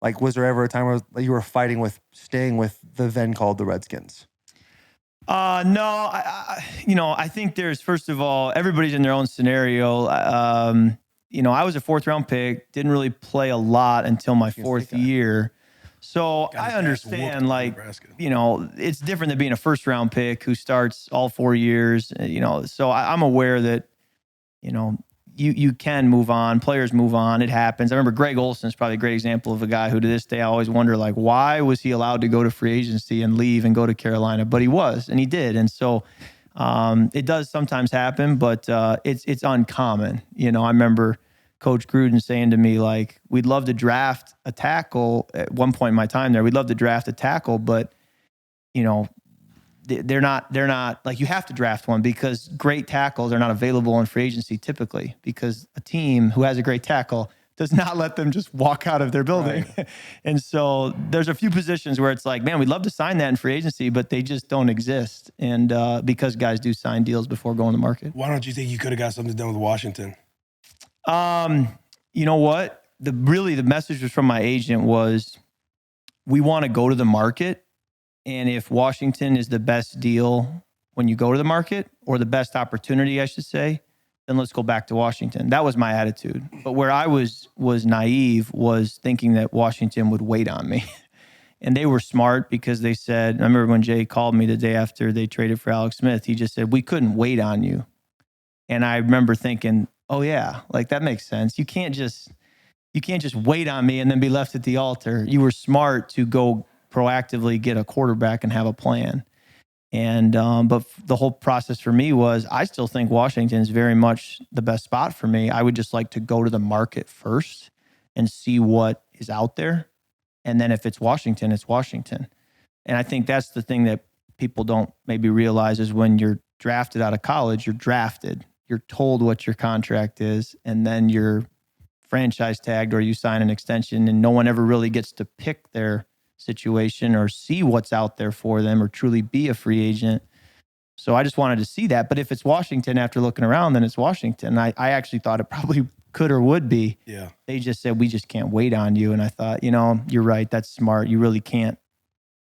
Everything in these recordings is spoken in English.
Like, was there ever a time where you were fighting with staying with the then called the Redskins? No, I think there's, first of all, everybody's in their own scenario. I was a 4th round pick, didn't really play a lot until my 4th year. So I understand, it's different than being a 1st round pick who starts all 4 years, so I'm aware that, you can move on, players move on. It happens. I remember Greg Olson's probably a great example of a guy who to this day I always wonder, like, why was he allowed to go to free agency and leave and go to Carolina? But he was, and he did. And so it does sometimes happen, but it's uncommon. I remember Coach Gruden saying to me, like, we'd love to draft a tackle at one point in my time there. We'd love to draft a tackle, but they're not like, you have to draft one because great tackles are not available in free agency typically, because a team who has a great tackle does not let them just walk out of their building. Right. And so there's a few positions where it's like, man, we'd love to sign that in free agency, but they just don't exist. And because guys do sign deals before going to market. Why don't you think you could have got something done with Washington? You know what? The message was from my agent was, we want to go to the market. And if Washington is the best deal when you go to the market, or the best opportunity, I should say, then let's go back to Washington. That was my attitude. But where I was naive was thinking that Washington would wait on me. And they were smart, because they said, I remember when Jay called me the day after they traded for Alex Smith, he just said, we couldn't wait on you. And I remember thinking, oh yeah, like that makes sense. You can't just wait on me and then be left at the altar. You were smart to go proactively get a quarterback and have a plan. And but the whole process for me was, I still think Washington is very much the best spot for me. I would just like to go to the market first and see what is out there. And then if it's Washington, it's Washington. And I think that's the thing that people don't maybe realize, is when you're drafted out of college, you're drafted. You're told what your contract is, and then you're franchise tagged, or you sign an extension, and no one ever really gets to pick their situation or see what's out there for them, or truly be a free agent. So I just wanted to see that. But if it's Washington, after looking around, then it's Washington. I actually thought it probably could or would be. Yeah. They just said, we just can't wait on you. And I thought, you're right. That's smart. You really can't,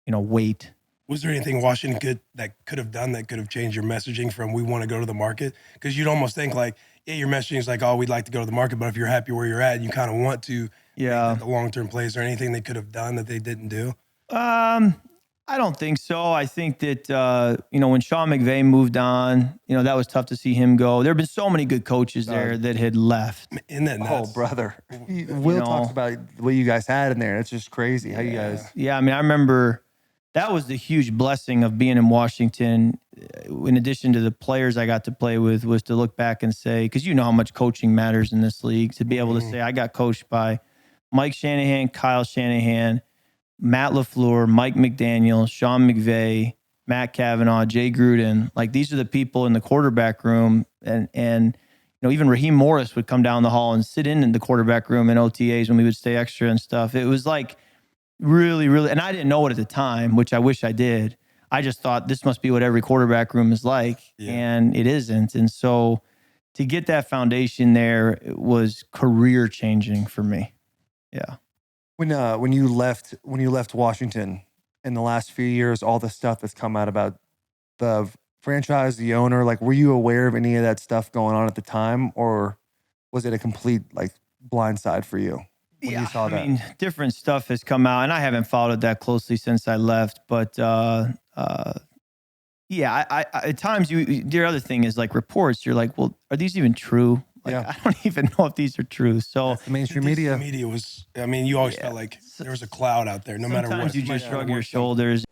wait. Was there anything Washington could have done that could have changed your messaging from, we want to go to the market? Because you'd almost think like, yeah, your messaging is like, oh, we'd like to go to the market, but if you're happy where you're at and you kind of want to make the long-term plays, or anything they could have done that they didn't do? I don't think so. I think that, when Sean McVay moved on, that was tough to see him go. There have been so many good coaches there that had left. Isn't that nuts? Oh, brother. Will talks about what you guys had in there. It's just crazy how you guys. Yeah, I remember that was the huge blessing of being in Washington. In addition to the players I got to play with, was to look back and say, because you know how much coaching matters in this league, to be able to say, I got coached by Mike Shanahan, Kyle Shanahan, Matt LaFleur, Mike McDaniel, Sean McVay, Matt Cavanaugh, Jay Gruden. Like, these are the people in the quarterback room. And even Raheem Morris would come down the hall and sit in the quarterback room in OTAs when we would stay extra and stuff. It was like really, really, and I didn't know it at the time, which I wish I did. I just thought this must be what every quarterback room is like, and it isn't. And so to get that foundation there, it was career changing for me. Yeah. When you left Washington in the last few years, all the stuff that's come out about the franchise, the owner, like, were you aware of any of that stuff going on at the time, or was it a complete blindside for you when you saw that? Different stuff has come out, and I haven't followed it that closely since I left, but I at times the other thing is, like, reports, you're like, well, are these even true? Like, I don't even know if these are true. So that's the mainstream media. The media was, you always felt like there was a cloud out there, no matter what. Sometimes you just shrug your shoulders.